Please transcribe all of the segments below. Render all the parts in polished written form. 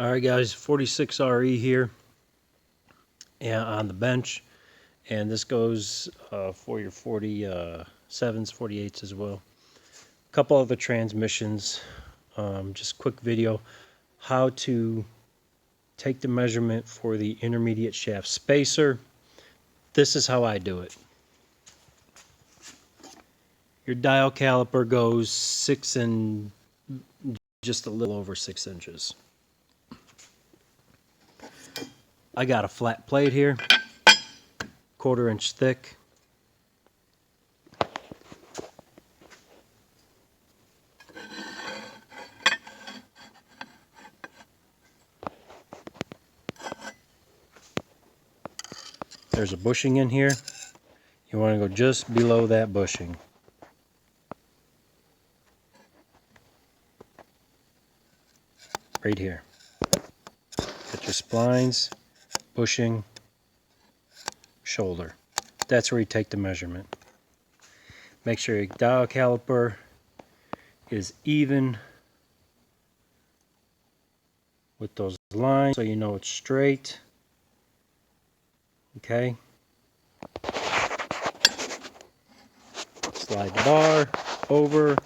Alright guys, 46RE here and on the bench, and this goes for your 47s, 48s as well. A couple other transmissions, just quick video, how to take the measurement for the intermediate shaft spacer. This is how I do it. Your dial caliper goes just a little over 6 inches. I got a flat plate here, 1/4 inch thick. There's a bushing in here. You want to go just below that bushing. Right here. Get your splines, bushing, shoulder. That's where you take the measurement. Make sure your dial caliper is even with those lines so you know it's straight. Okay. Slide the bar over.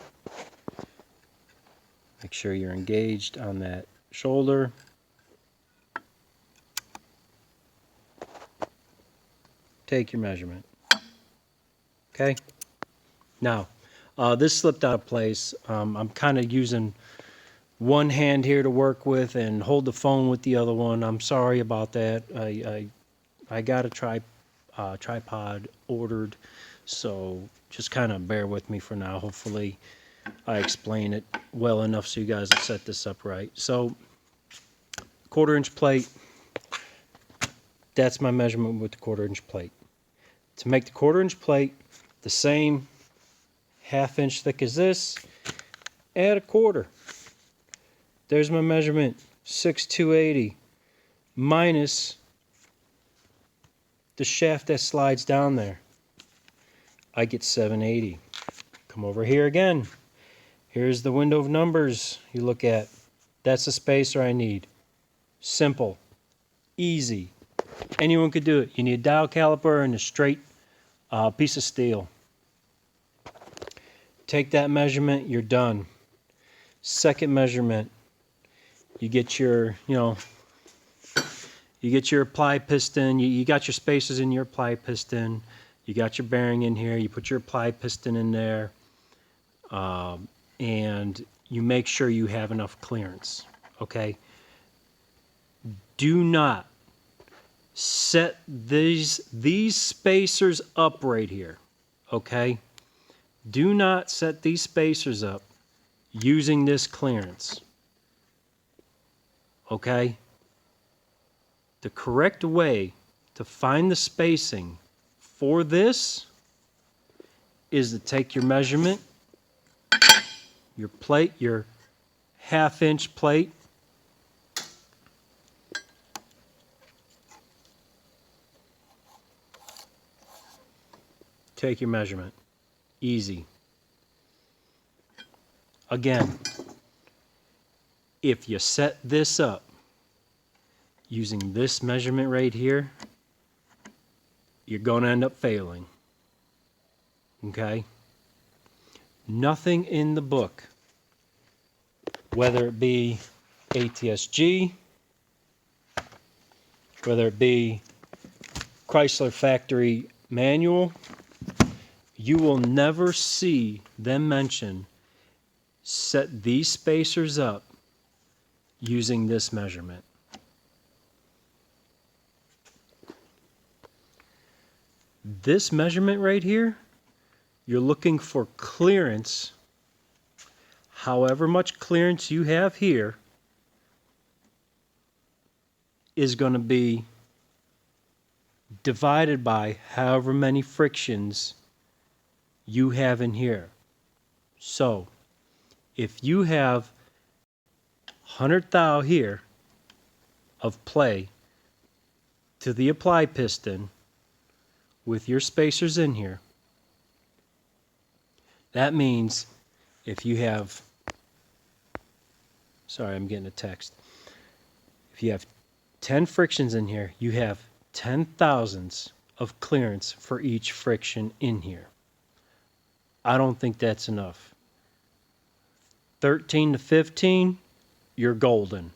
Make sure you're engaged on that shoulder. Take your measurement. Okay. Now, this slipped out of place. I'm kind of using one hand here to work with and hold the phone with the other one. I'm sorry about that. I got a tripod ordered, so just kind of bear with me for now. Hopefully I explain it well enough so you guys will set this up right. So 1/4 inch plate, that's my measurement with the 1/4 inch plate. To make the 1/4 inch plate the same 1/2 inch thick as this, add 1/4. There's my measurement, 6,280 minus the shaft that slides down there. I get 780. Come over here again. Here's the window of numbers you look at. That's the spacer I need. Simple, easy. Anyone could do it. You need a dial caliper and a straight piece of steel. Take that measurement, you're done. Second measurement, you get your, you get your apply piston. You got your spacers in your apply piston. You got your bearing in here. You put your apply piston in there, and you make sure you have enough clearance. Okay. Do not set these spacers up right here. Okay. Do not set these spacers up using this clearance. Okay. The correct way to find the spacing for this is to take your measurement, your plate, your 1/2 inch plate, take your measurement. Easy. Again, if you set this up using this measurement right here, you're going to end up failing. Okay? Nothing in the book, whether it be ATSG, whether it be Chrysler factory manual, you will never see them mention set these spacers up using this measurement. This measurement right here, you're looking for clearance. However much clearance you have here is going to be divided by however many frictions you have in here. So if you have 100 thou here of play to the apply piston with your spacers in here, that means if you have, sorry, I'm getting a text. If you have 10 frictions in here, you have 10 thousandths of clearance for each friction in here. I don't think that's enough. 13 to 15, you're golden.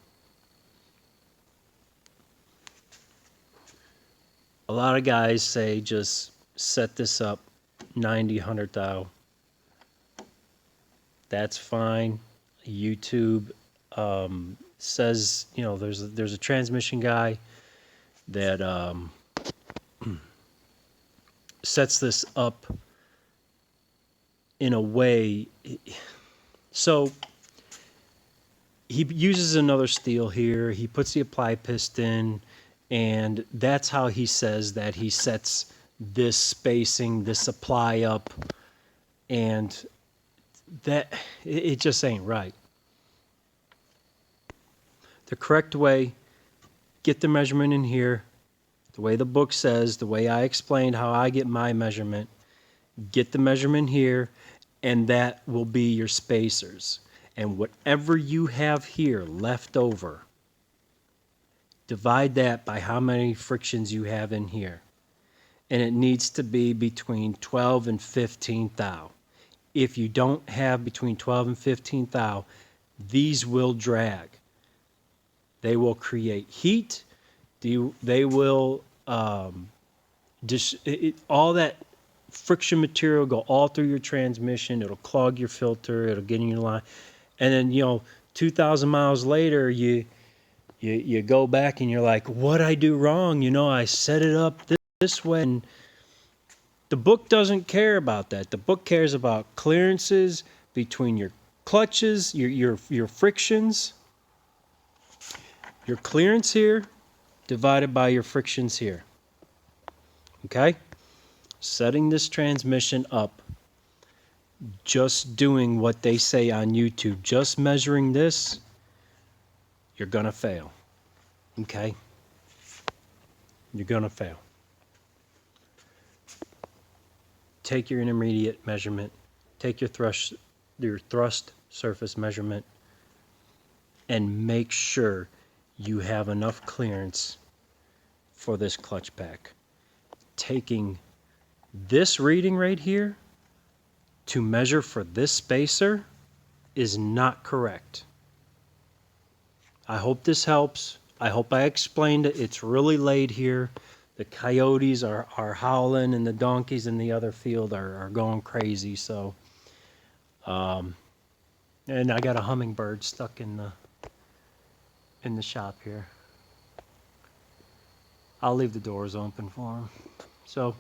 A lot of guys say just set this up 90, 100 thou. That's fine. YouTube says, you know, there's a transmission guy that sets this up in a way. So he uses another steel here. He puts the apply piston, and that's how he says that he sets this spacing, this apply up, and that it just ain't right. The correct way, get the measurement in here, the way the book says, the way I explained how I get my measurement, get the measurement here, and that will be your spacers. And whatever you have here left over, divide that by how many frictions you have in here. And it needs to be between 12 and 15 thou. If you don't have between 12 and 15 thou, these will drag. They will create heat. They will all that friction material go all through your transmission. It'll clog your filter. It'll get in your line. And then, you know, 2,000 miles later, you go back and you're like, what'd I do wrong? You know, I set it up this way. And the book doesn't care about that. The book cares about clearances between your clutches, your frictions, your clearance here divided by your frictions here. Okay? Setting this transmission up, just doing what they say on YouTube, just measuring this, you're going to fail. Okay? You're going to fail. Take your intermediate measurement, take your thrust surface measurement, and make sure you have enough clearance for this clutch pack. Taking this reading right here to measure for this spacer is not correct. I hope this helps. I hope I explained it. It's really late here. The coyotes are howling, and the donkeys in the other field are going crazy. So, and I got a hummingbird stuck in the shop here. I'll leave the doors open for him. So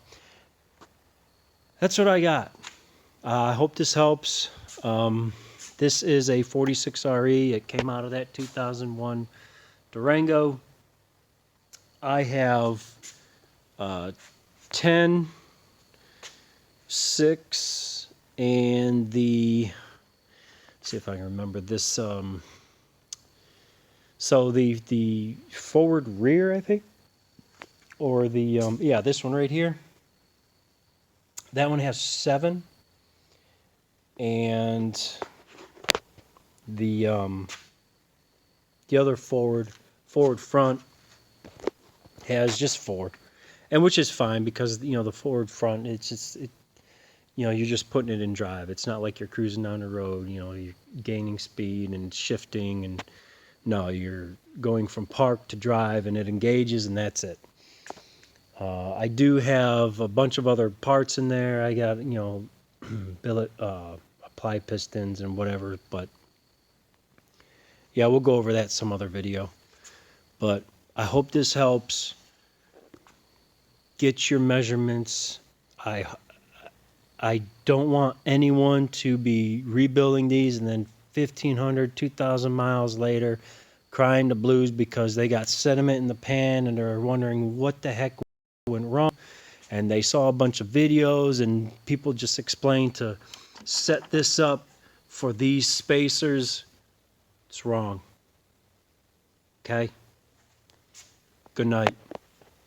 that's what I got. I hope this helps. This is a 46RE. It came out of that 2001 Durango. I have 10, 6, and let's see if I can remember this. So the forward rear, I think, or yeah, this one right here. That one has 7, and the other forward front has just 4, and which is fine because, you know, the forward front, you know, you're just putting it in drive. It's not like you're cruising down the road, you know, you're gaining speed and shifting, and no, you're going from park to drive, and it engages, and that's it. I do have a bunch of other parts in there. I got, you know, billet, apply pistons and whatever, but yeah, we'll go over that some other video. But I hope this helps. Get your measurements. I don't want anyone to be rebuilding these and then 1,500, 2,000 miles later crying the blues because they got sediment in the pan and they're wondering what the heck went wrong. And they saw a bunch of videos and people just explained to set this up for these spacers. It's wrong. Okay? Good night.